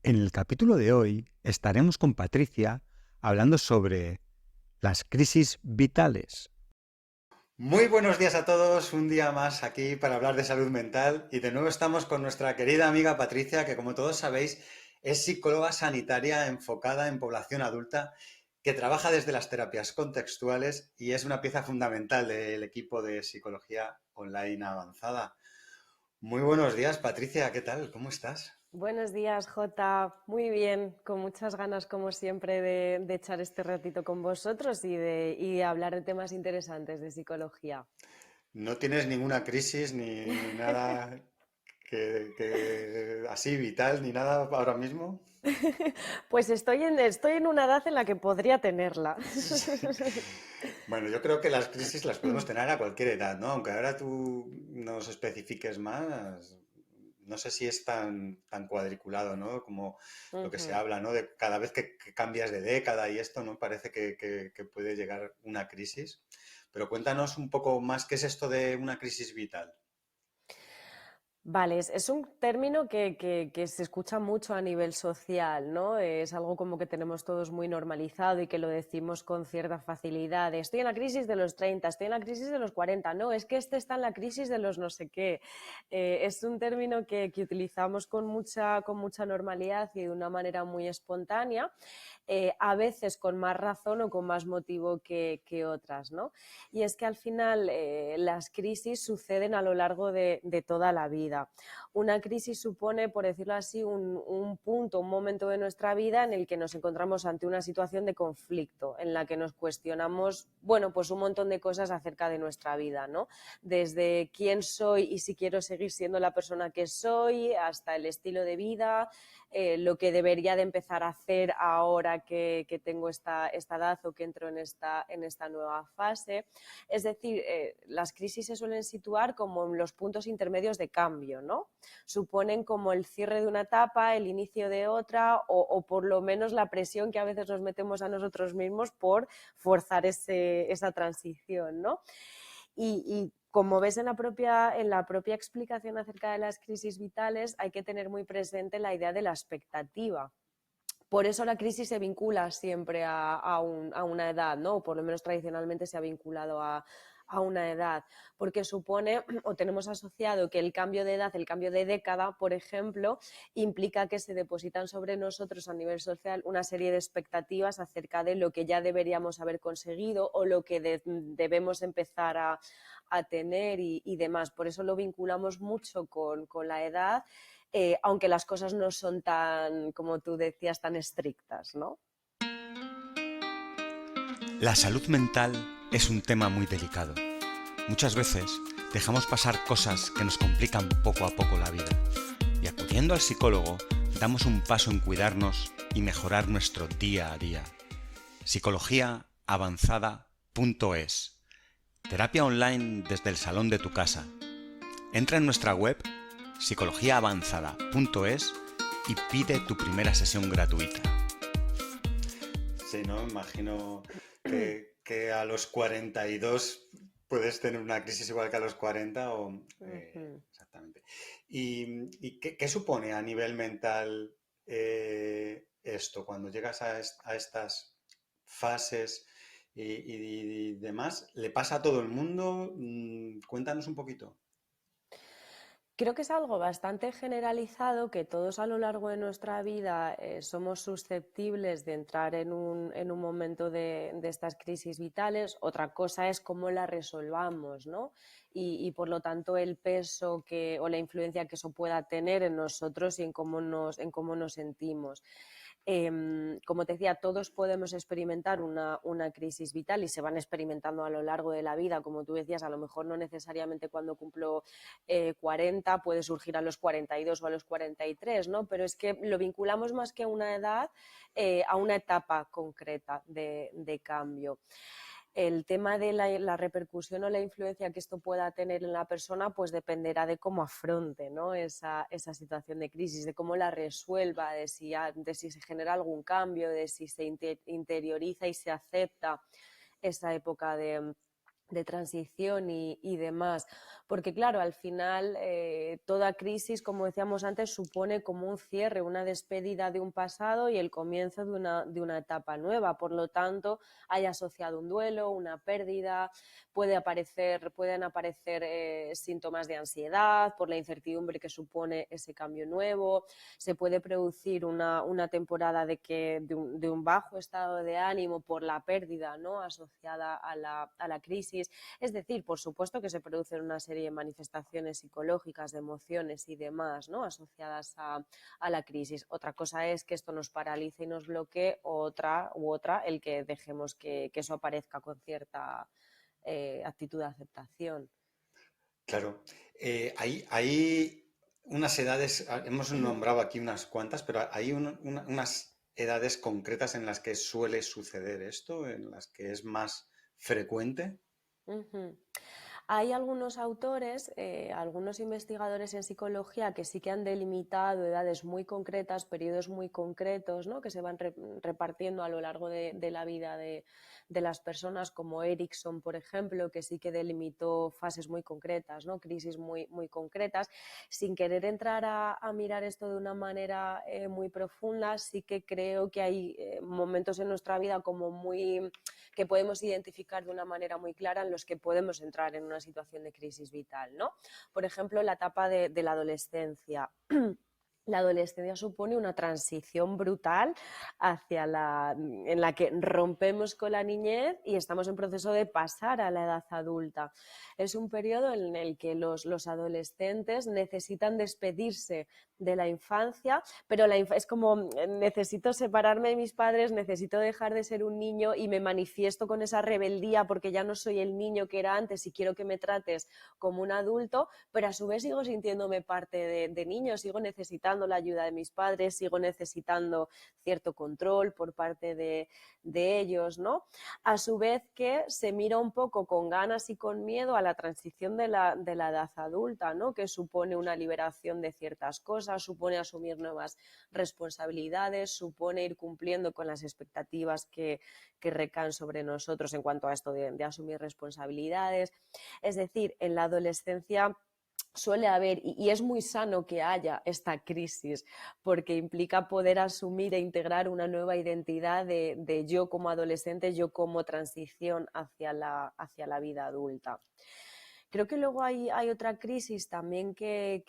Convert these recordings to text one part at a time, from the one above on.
En el capítulo de hoy estaremos con Patricia hablando sobre las crisis vitales. Muy buenos días a todos, un día más aquí para hablar de salud mental y de nuevo estamos con nuestra querida amiga Patricia, que como todos sabéis es psicóloga sanitaria enfocada en población adulta, que trabaja desde las terapias contextuales y es una pieza fundamental del equipo de psicología online avanzada. Muy buenos días, Patricia, ¿qué tal? ¿Cómo estás? Buenos días, Jota. Muy bien, con muchas ganas, como siempre, de echar este ratito con vosotros y de hablar de temas interesantes de psicología. ¿No tienes ninguna crisis ni nada que así vital ni nada ahora mismo? Pues estoy en una edad en la que podría tenerla. Bueno, yo creo que las crisis las podemos tener a cualquier edad, ¿no? Aunque ahora tú nos especifiques más, no sé si es tan cuadriculado, ¿no? Como lo que se Ujú. habla, ¿no? De cada vez que cambias de década y esto, ¿no? Parece que puede llegar una crisis. Pero cuéntanos un poco más qué es esto de una crisis vital. Vale, es un término que se escucha mucho a nivel social, ¿no? Es algo como que tenemos todos muy normalizado y que lo decimos con cierta facilidad. Estoy en la crisis de los 30, estoy en la crisis de los 40, no, es que este está en la crisis de los no sé qué. Es un término que utilizamos con mucha normalidad y de una manera muy espontánea, a veces con más razón o con más motivo que otras, ¿no? Y es que al final las crisis suceden a lo largo de toda la vida. Una crisis supone, por decirlo así, un punto, un momento de nuestra vida en el que nos encontramos ante una situación de conflicto, en la que nos cuestionamos, bueno, pues un montón de cosas acerca de nuestra vida, ¿no? Desde quién soy y si quiero seguir siendo la persona que soy, hasta el estilo de vida, lo que debería de empezar a hacer ahora que tengo esta edad o que entro en esta nueva fase. Es decir, las crisis se suelen situar como en los puntos intermedios de cambio, ¿no? Suponen como el cierre de una etapa, el inicio de otra o por lo menos la presión que a veces nos metemos a nosotros mismos por forzar esa transición, ¿no? Y como ves en la propia explicación acerca de las crisis vitales, hay que tener muy presente la idea de la expectativa. Por eso la crisis se vincula siempre a una edad, ¿no? O por lo menos tradicionalmente se ha vinculado a una edad, porque supone o tenemos asociado que el cambio de edad, el cambio de década, por ejemplo, implica que se depositan sobre nosotros a nivel social una serie de expectativas acerca de lo que ya deberíamos haber conseguido o lo que debemos empezar a tener y demás. Por eso lo vinculamos mucho con la edad, aunque las cosas no son tan, como tú decías, tan estrictas, ¿no? La salud mental es un tema muy delicado. Muchas veces dejamos pasar cosas que nos complican poco a poco la vida. Y acudiendo al psicólogo, damos un paso en cuidarnos y mejorar nuestro día a día. Psicologiaavanzada.es. Terapia online desde el salón de tu casa. Entra en nuestra web psicologiaavanzada.es y pide tu primera sesión gratuita. Sí, ¿no? Imagino que a los 42 puedes tener una crisis igual que a los 40 o... Ujú. exactamente. ¿Y qué supone a nivel mental esto? Cuando llegas a estas fases y demás, ¿le pasa a todo el mundo? Cuéntanos un poquito. Creo que es algo bastante generalizado que todos a lo largo de nuestra vida somos susceptibles de entrar en un momento de estas crisis vitales. Otra cosa es cómo la resolvamos, ¿no? Y por lo tanto el peso o la influencia que eso pueda tener en nosotros y en cómo nos sentimos. Como te decía, todos podemos experimentar una crisis vital y se van experimentando a lo largo de la vida, como tú decías, a lo mejor no necesariamente cuando cumplo 40, puede surgir a los 42 o a los 43, ¿no? Pero es que lo vinculamos más que a una edad, a una etapa concreta de cambio. El tema de la repercusión o la influencia que esto pueda tener en la persona, pues dependerá de cómo afronte, ¿no? esa situación de crisis, de cómo la resuelva, de si se genera algún cambio, de si se interioriza y se acepta esa época de transición y demás. porque claro, al final toda crisis, como decíamos antes, supone como un cierre, una despedida de un pasado y el comienzo de una etapa nueva. Por lo tanto, hay asociado un duelo, una pérdida, pueden aparecer síntomas de ansiedad por la incertidumbre que supone ese cambio nuevo, se puede producir una temporada de un bajo estado de ánimo por la pérdida, ¿no?, asociada a la crisis. Es decir, por supuesto que se producen una serie de manifestaciones psicológicas, de emociones y demás, ¿no?, asociadas a la crisis. Otra cosa es que esto nos paralice y nos bloquee, otra el que dejemos que eso aparezca con cierta actitud de aceptación. Claro, hay unas edades, hemos nombrado aquí unas cuantas, pero hay unas edades concretas en las que suele suceder esto, en las que es más frecuente. Ujú. Hay algunos autores, algunos investigadores en psicología que sí que han delimitado edades muy concretas, periodos muy concretos, ¿no?, que se van repartiendo a lo largo de la vida de las personas, como Erickson, por ejemplo, que sí que delimitó fases muy concretas, ¿no?, crisis muy concretas. Sin querer entrar a mirar esto de una manera muy profunda, sí que creo que hay momentos en nuestra vida como que podemos identificar de una manera muy clara en los que podemos entrar en una situación de crisis vital, ¿no? Por ejemplo, la etapa de la adolescencia. La adolescencia supone una transición brutal en la que rompemos con la niñez y estamos en proceso de pasar a la edad adulta. Es un periodo en el que los adolescentes necesitan despedirse de la infancia, pero es como necesito separarme de mis padres, necesito dejar de ser un niño y me manifiesto con esa rebeldía porque ya no soy el niño que era antes y quiero que me trates como un adulto, pero a su vez sigo sintiéndome parte de niño, sigo necesitando la ayuda de mis padres, sigo necesitando cierto control por parte de ellos, ¿no? A su vez que se mira un poco con ganas y con miedo a la transición de la edad adulta, ¿no?, que supone una liberación de ciertas cosas, supone asumir nuevas responsabilidades, supone ir cumpliendo con las expectativas que recaen sobre nosotros en cuanto a esto de asumir responsabilidades. Es decir, en la adolescencia suele haber, y es muy sano que haya esta crisis, porque implica poder asumir e integrar una nueva identidad de yo como adolescente, yo como transición hacia la vida adulta. Creo que luego hay otra crisis también que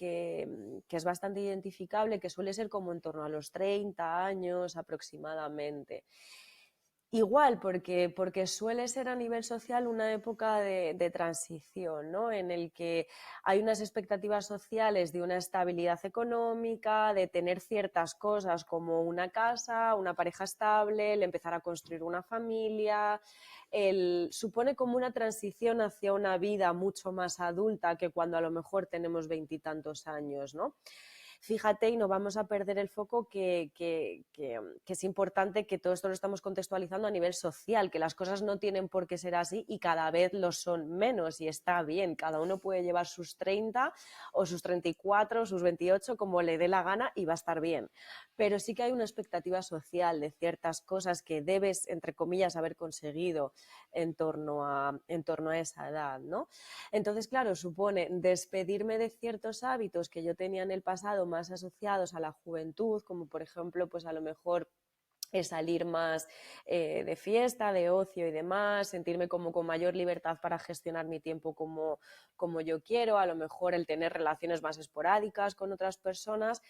es bastante identificable, que suele ser como en torno a los 30 años aproximadamente. Igual, porque suele ser a nivel social una época de transición, ¿no?, en el que hay unas expectativas sociales de una estabilidad económica, de tener ciertas cosas como una casa, una pareja estable, el empezar a construir una familia. Supone como una transición hacia una vida mucho más adulta que cuando a lo mejor tenemos veintitantos años, ¿no? Fíjate, y no vamos a perder el foco que es importante que todo esto lo estamos contextualizando a nivel social, que las cosas no tienen por qué ser así y cada vez lo son menos y está bien. Cada uno puede llevar sus 30 o sus 34 o sus 28 como le dé la gana y va a estar bien. Pero sí que hay una expectativa social de ciertas cosas que debes, entre comillas, haber conseguido en torno a esa edad, ¿no? Entonces, claro, supone despedirme de ciertos hábitos que yo tenía en el pasado más asociados a la juventud, como por ejemplo, pues a lo mejor salir más de fiesta, de ocio y demás, sentirme como con mayor libertad para gestionar mi tiempo como yo quiero, a lo mejor el tener relaciones más esporádicas con otras personas,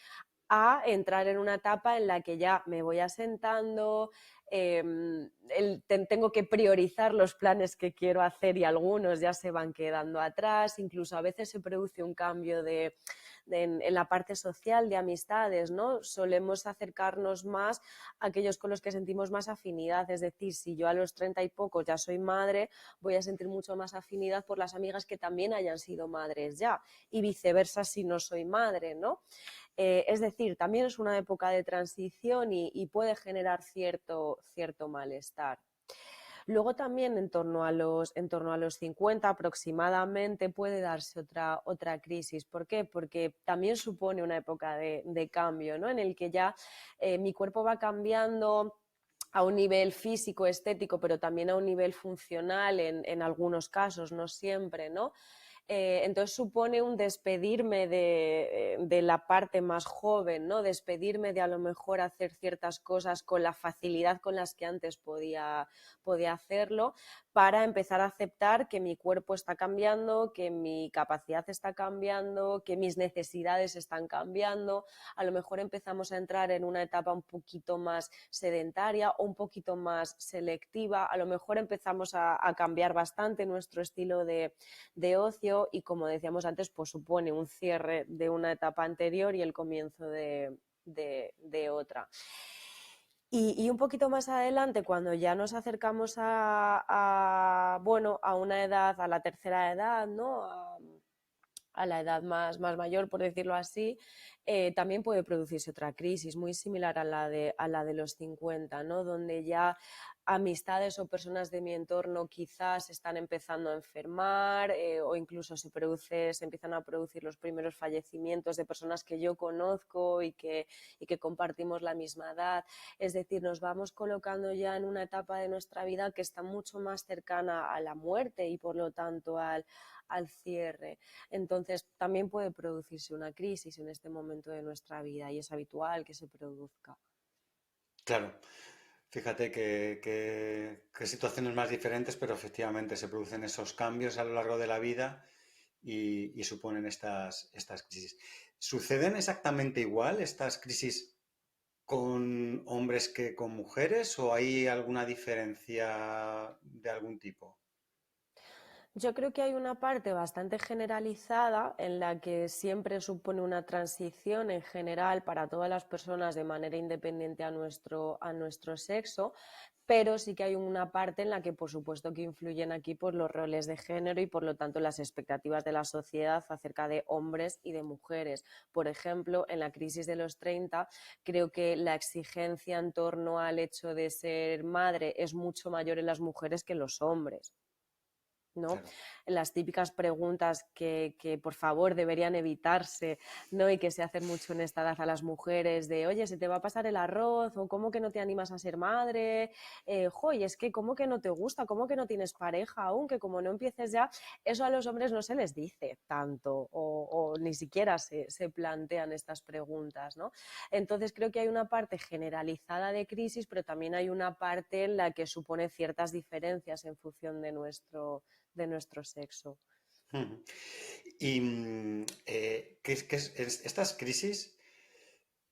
a entrar en una etapa en la que ya me voy asentando, tengo que priorizar los planes que quiero hacer y algunos ya se van quedando atrás, incluso a veces se produce un cambio en la parte social de amistades, ¿no? Solemos acercarnos más a aquellos con los que sentimos más afinidad, es decir, si yo a los 30 y pocos ya soy madre, voy a sentir mucho más afinidad por las amigas que también hayan sido madres ya, y viceversa si no soy madre, ¿no? Es decir, también es una época de transición y puede generar cierto malestar. Luego también en torno a los 50 aproximadamente puede darse otra crisis. ¿Por qué? Porque también supone una época de cambio, ¿no?, en el que ya mi cuerpo va cambiando a un nivel físico, estético, pero también a un nivel funcional en algunos casos, no siempre, ¿no? Entonces supone un despedirme de la parte más joven, ¿no? Despedirme de a lo mejor hacer ciertas cosas con la facilidad con las que antes podía hacerlo, para empezar a aceptar que mi cuerpo está cambiando, que mi capacidad está cambiando, que mis necesidades están cambiando. A lo mejor empezamos a entrar en una etapa un poquito más sedentaria o un poquito más selectiva. A lo mejor empezamos a cambiar bastante nuestro estilo de ocio y, como decíamos antes, pues supone un cierre de una etapa anterior y el comienzo de otra. Y un poquito más adelante, cuando ya nos acercamos bueno, a una edad, a la tercera edad, ¿no? A la edad más mayor, por decirlo así, también puede producirse otra crisis muy similar a la de los 50, ¿no? Donde ya amistades o personas de mi entorno quizás están empezando a enfermar, o incluso se empiezan a producir los primeros fallecimientos de personas que yo conozco y que compartimos la misma edad. Es decir, nos vamos colocando ya en una etapa de nuestra vida que está mucho más cercana a la muerte y, por lo tanto, al cierre. Entonces también puede producirse una crisis en este momento de nuestra vida y es habitual que se produzca. Claro, fíjate que situaciones más diferentes, pero efectivamente se producen esos cambios a lo largo de la vida y suponen estas crisis. ¿Suceden exactamente igual estas crisis con hombres que con mujeres o hay alguna diferencia de algún tipo? Yo creo que hay una parte bastante generalizada en la que siempre supone una transición en general para todas las personas de manera independiente a nuestro sexo, pero sí que hay una parte en la que, por supuesto, que influyen aquí por los roles de género y, por lo tanto, las expectativas de la sociedad acerca de hombres y de mujeres. Por ejemplo, en la crisis de los 30, creo que la exigencia en torno al hecho de ser madre es mucho mayor en las mujeres que en los hombres, ¿no? Claro. Las típicas preguntas que por favor deberían evitarse, ¿no? Y que se hacen mucho en esta edad a las mujeres de, oye, ¿se te va a pasar el arroz? ¿O cómo que no te animas a ser madre? Y es que ¿cómo que no te gusta? ¿Cómo que no tienes pareja aún? Que como no empieces ya, eso a los hombres no se les dice tanto o ni siquiera se plantean estas preguntas, ¿no? Entonces creo que hay una parte generalizada de crisis, pero también hay una parte en la que supone ciertas diferencias en función de nuestro sexo. Ujú. Y estas crisis,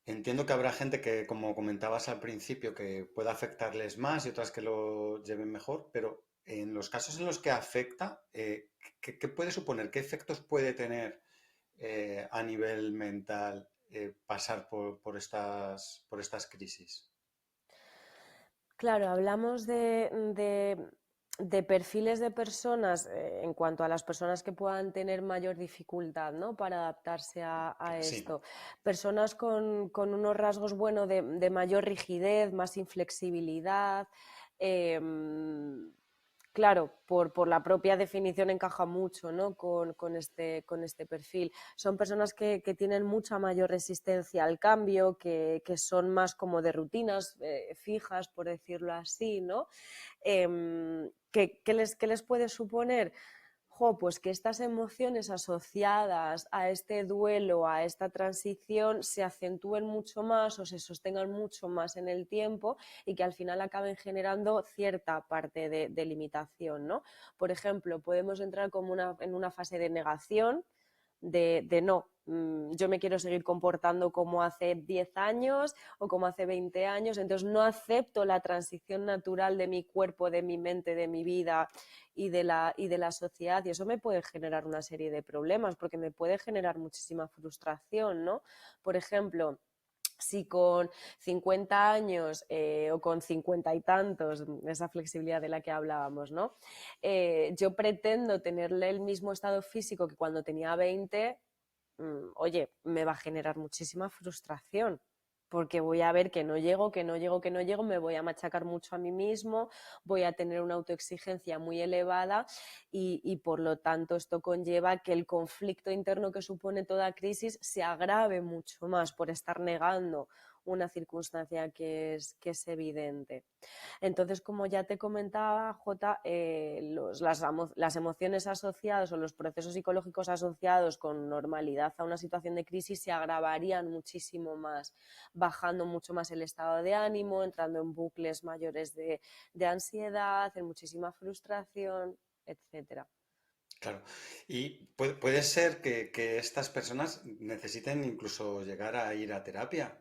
entiendo que habrá gente que, como comentabas al principio, que pueda afectarles más y otras que lo lleven mejor, pero en los casos en los que afecta, ¿qué puede suponer? ¿Qué efectos puede tener a nivel mental pasar por estas crisis? Claro, hablamos de perfiles de personas, en cuanto a las personas que puedan tener mayor dificultad, ¿no? Para adaptarse a Sí. esto. Personas con unos rasgos, bueno, de mayor rigidez, más inflexibilidad. em, Claro, por la propia definición encaja mucho, ¿no? Con este perfil. Son personas que tienen mucha mayor resistencia al cambio, que son más como de rutinas fijas, por decirlo así, ¿no? ¿Qué les puede suponer? Pues que estas emociones asociadas a este duelo, a esta transición, se acentúen mucho más o se sostengan mucho más en el tiempo y que al final acaben generando cierta parte de limitación, ¿no? Por ejemplo, podemos entrar como en una fase de negación, de no, yo me quiero seguir comportando como hace 10 años o como hace 20 años, entonces no acepto la transición natural de mi cuerpo, de mi mente, de mi vida y de la sociedad, y eso me puede generar una serie de problemas porque me puede generar muchísima frustración, ¿no? Por ejemplo, si con 50 años o con 50 y tantos, esa flexibilidad de la que hablábamos, ¿no? Yo pretendo tenerle el mismo estado físico que cuando tenía 20, oye, me va a generar muchísima frustración, porque voy a ver que no llego, que no llego, que no llego, me voy a machacar mucho a mí mismo, voy a tener una autoexigencia muy elevada y por lo tanto esto conlleva que el conflicto interno que supone toda crisis se agrave mucho más por estar negando una circunstancia que es evidente. Entonces, como ya te comentaba, Jota, las emociones asociadas o los procesos psicológicos asociados con normalidad a una situación de crisis se agravarían muchísimo más, bajando mucho más el estado de ánimo, entrando en bucles mayores de ansiedad, en muchísima frustración, etcétera. Claro. Y puede ser que estas personas necesiten incluso llegar a ir a terapia.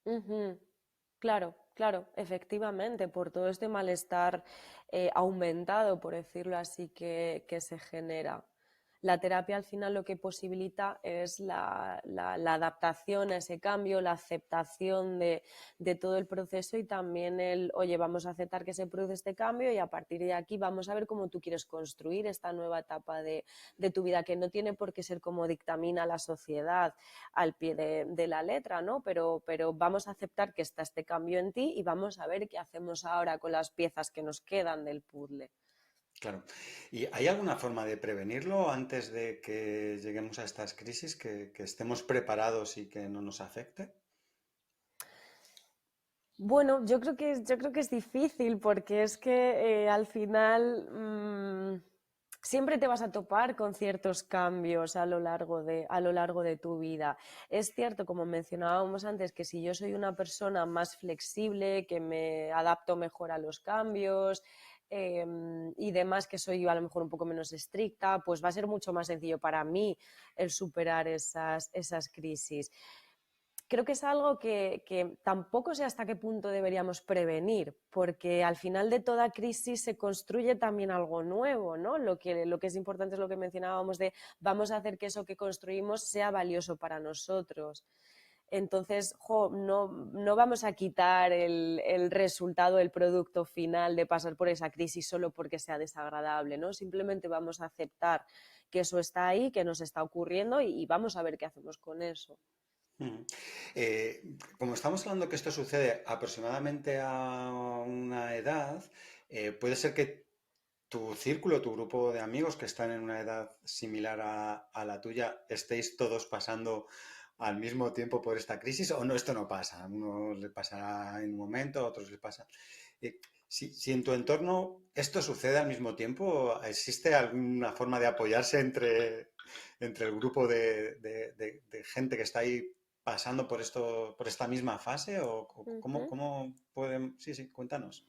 Ujú. Claro, claro, efectivamente, por todo este malestar aumentado, por decirlo así, que se genera. La terapia al final lo que posibilita es la adaptación a ese cambio, la aceptación de todo el proceso y también oye, vamos a aceptar que se produce este cambio y a partir de aquí vamos a ver cómo tú quieres construir esta nueva etapa de tu vida, que no tiene por qué ser como dictamina la sociedad al pie de la letra, ¿no? Pero vamos a aceptar que está este cambio en ti y vamos a ver qué hacemos ahora con las piezas que nos quedan del puzzle. Claro. ¿Y hay alguna forma de prevenirlo antes de que lleguemos a estas crisis, que estemos preparados y que no nos afecte? Bueno, yo creo que es difícil porque es que al final siempre te vas a topar con ciertos cambios a lo largo de tu vida. Es cierto, como mencionábamos antes, que si yo soy una persona más flexible, que me adapto mejor a los cambios y demás, que soy a lo mejor un poco menos estricta, pues va a ser mucho más sencillo para mí el superar esas crisis. Creo que es algo que tampoco sé hasta qué punto deberíamos prevenir, porque al final de toda crisis se construye también algo nuevo, ¿no? Lo que es importante es lo que mencionábamos de vamos a hacer que eso que construimos sea valioso para nosotros. Entonces, no vamos a quitar el resultado, el producto final de pasar por esa crisis solo porque sea desagradable, ¿no? Simplemente vamos a aceptar que eso está ahí, que nos está ocurriendo y vamos a ver qué hacemos con eso. Ujú. Como estamos hablando que esto sucede aproximadamente a una edad, puede ser que tu círculo, tu grupo de amigos que están en una edad similar a la tuya, estéis todos pasando al mismo tiempo por esta crisis, o no, esto no pasa. A unos le pasará en un momento, a otros les pasa. Eh, si en tu entorno esto sucede al mismo tiempo, ¿existe alguna forma de apoyarse entre el grupo de gente que está ahí pasando por esto, por esta misma fase? ¿O cómo, Ujú. cómo pueden? Sí, sí, cuéntanos.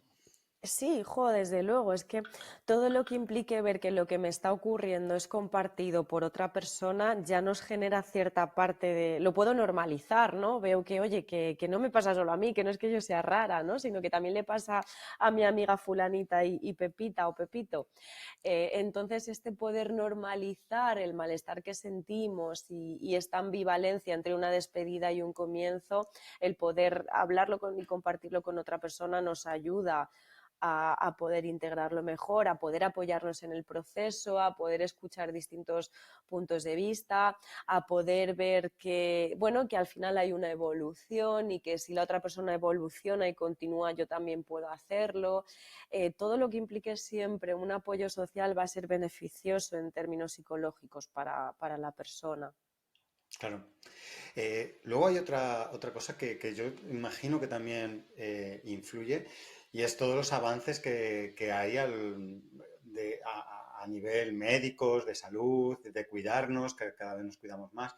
Sí, desde luego, es que todo lo que implique ver que lo que me está ocurriendo es compartido por otra persona ya nos genera cierta parte lo puedo normalizar, ¿no? Veo que, oye, que no me pasa solo a mí, que no es que yo sea rara, ¿no? Sino que también le pasa a mi amiga fulanita y Pepita o Pepito. Entonces, este poder normalizar el malestar que sentimos y esta ambivalencia entre una despedida y un comienzo, el poder hablarlo y compartirlo con otra persona nos ayuda a poder integrarlo mejor, a poder apoyarnos en el proceso, a poder escuchar distintos puntos de vista, a poder ver que, bueno, que al final hay una evolución y que si la otra persona evoluciona y continúa, yo también puedo hacerlo. Todo lo que implique siempre un apoyo social va a ser beneficioso en términos psicológicos para la persona. Claro. Luego hay otra cosa que yo imagino que también influye y es todos los avances que hay a nivel médicos, de salud, de cuidarnos, que cada vez nos cuidamos más,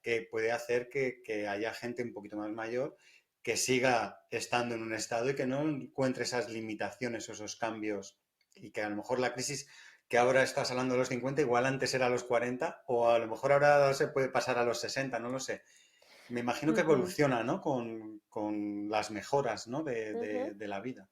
que puede hacer que haya gente un poquito más mayor que siga estando en un estado y que no encuentre esas limitaciones o esos cambios y que a lo mejor la crisis que ahora estás hablando de los 50, igual antes era a los 40 o a lo mejor ahora se puede pasar a los 60, no lo sé. Me imagino que Ujú, evoluciona, ¿no? Con las mejoras, ¿no? ujú. De la vida.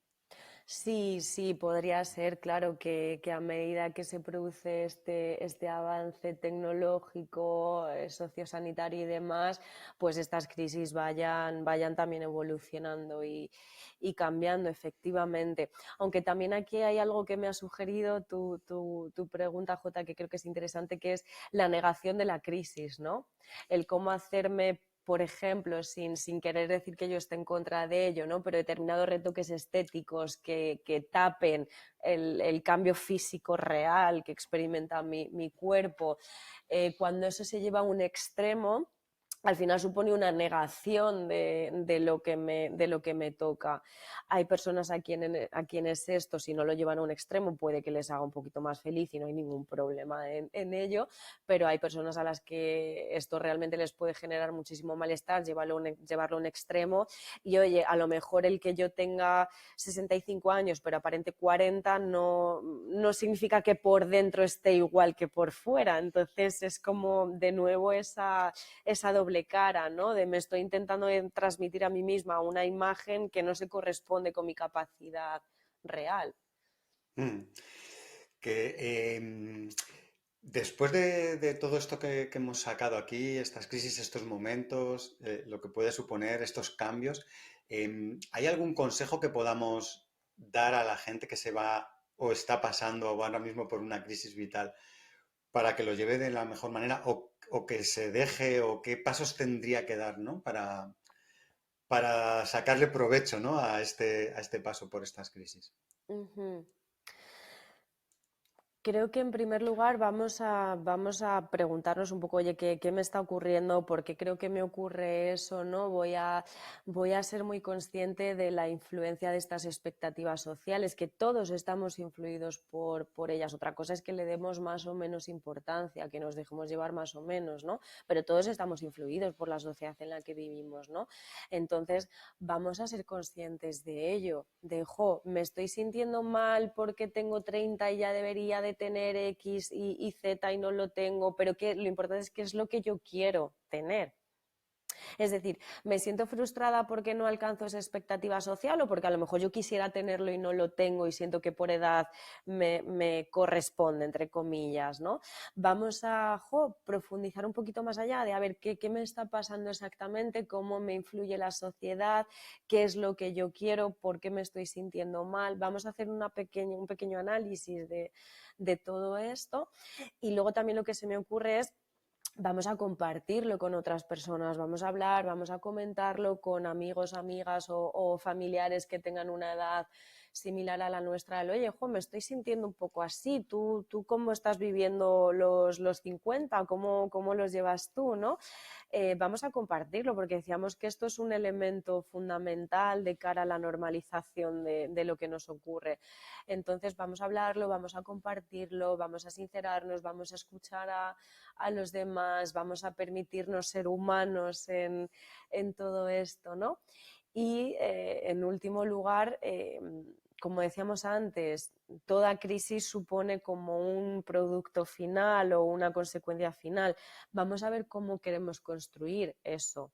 Sí, sí, podría ser, claro, que a medida que se produce este avance tecnológico, sociosanitario y demás, pues estas crisis vayan también evolucionando y cambiando efectivamente. Aunque también aquí hay algo que me ha sugerido tu pregunta, Jota, que creo que es interesante, que es la negación de la crisis, ¿no? El cómo hacerme por ejemplo, sin querer decir que yo esté en contra de ello, ¿no? Pero determinados retoques estéticos que tapen el cambio físico real que experimenta mi cuerpo, cuando eso se lleva a un extremo, al final supone una negación de lo que me toca. Hay personas a quienes esto, si no lo llevan a un extremo, puede que les haga un poquito más feliz y no hay ningún problema en ello, pero hay personas a las que esto realmente les puede generar muchísimo malestar, llevarlo a un extremo. Y oye, a lo mejor el que yo tenga 65 años pero aparente 40 no significa que por dentro esté igual que por fuera. Entonces es como de nuevo esa doble cara, ¿no? De me estoy intentando transmitir a mí misma una imagen que no se corresponde con mi capacidad real. Después de todo esto que hemos sacado aquí, estas crisis, estos momentos, lo que puede suponer estos cambios, ¿hay algún consejo que podamos dar a la gente que se va o está pasando o ahora mismo por una crisis vital para que lo lleve de la mejor manera o que se deje o qué pasos tendría que dar, ¿no? Para sacarle provecho, ¿no? a este paso por estas crisis? Uh-huh. Creo que en primer lugar vamos a preguntarnos un poco, oye, ¿qué me está ocurriendo? ¿Por qué creo que me ocurre eso? ¿No? Voy a ser muy consciente de la influencia de estas expectativas sociales, que todos estamos influidos por ellas. Otra cosa es que le demos más o menos importancia, que nos dejemos llevar más o menos, ¿no? Pero todos estamos influidos por la sociedad en la que vivimos, ¿no? Entonces, vamos a ser conscientes de ello, me estoy sintiendo mal porque tengo 30 y ya debería de tener X y Z y no lo tengo, pero que lo importante es qué es lo que yo quiero tener. Es decir, me siento frustrada porque no alcanzo esa expectativa social o porque a lo mejor yo quisiera tenerlo y no lo tengo y siento que por edad me corresponde, entre comillas, ¿no? Vamos a profundizar un poquito más allá de a ver qué me está pasando exactamente, cómo me influye la sociedad, qué es lo que yo quiero, por qué me estoy sintiendo mal. Vamos a hacer un pequeño análisis de todo esto y luego también lo que se me ocurre es vamos a compartirlo con otras personas, vamos a hablar, vamos a comentarlo con amigos, amigas o familiares que tengan una edad similar a la nuestra. Oye, me estoy sintiendo un poco así, ¿tú cómo estás viviendo los 50? ¿Cómo los llevas tú, no? Vamos a compartirlo porque decíamos que esto es un elemento fundamental de cara a la normalización de lo que nos ocurre. Entonces vamos a hablarlo, vamos a compartirlo, vamos a sincerarnos, vamos a escuchar a los demás, vamos a permitirnos ser humanos en todo esto, ¿no? Y en último lugar, como decíamos antes, toda crisis supone como un producto final o una consecuencia final. Vamos a ver cómo queremos construir eso.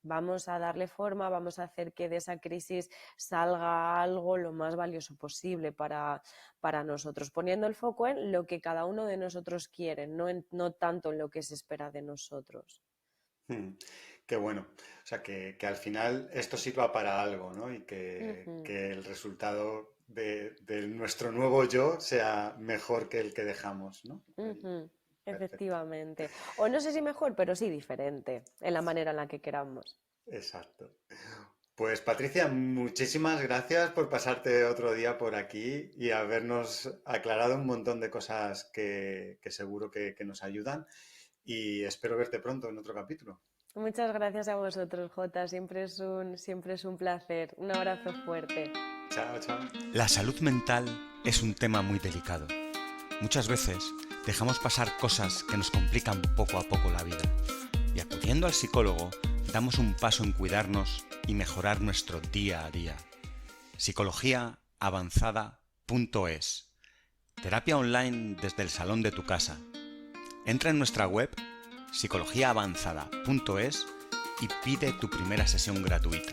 Vamos a darle forma, vamos a hacer que de esa crisis salga algo lo más valioso posible para nosotros, poniendo el foco en lo que cada uno de nosotros quiere, no tanto en lo que se espera de nosotros. Qué bueno. O sea, que al final esto sirva para algo, ¿no? Y que el resultado de nuestro nuevo yo sea mejor que el que dejamos, ¿no? Efectivamente. O no sé si mejor, pero sí diferente en la manera en la que queramos. Exacto. Pues Patricia, muchísimas gracias por pasarte otro día por aquí y habernos aclarado un montón de cosas que seguro que nos ayudan y espero verte pronto en otro capítulo. Muchas gracias a vosotros, Jota. Siempre es un placer. Un abrazo fuerte. Chao, chao. La salud mental es un tema muy delicado. Muchas veces dejamos pasar cosas que nos complican poco a poco la vida. Y acudiendo al psicólogo, damos un paso en cuidarnos y mejorar nuestro día a día. psicologiaavanzada.es. Terapia online desde el salón de tu casa. Entra en nuestra web psicologiaavanzada.es y pide tu primera sesión gratuita.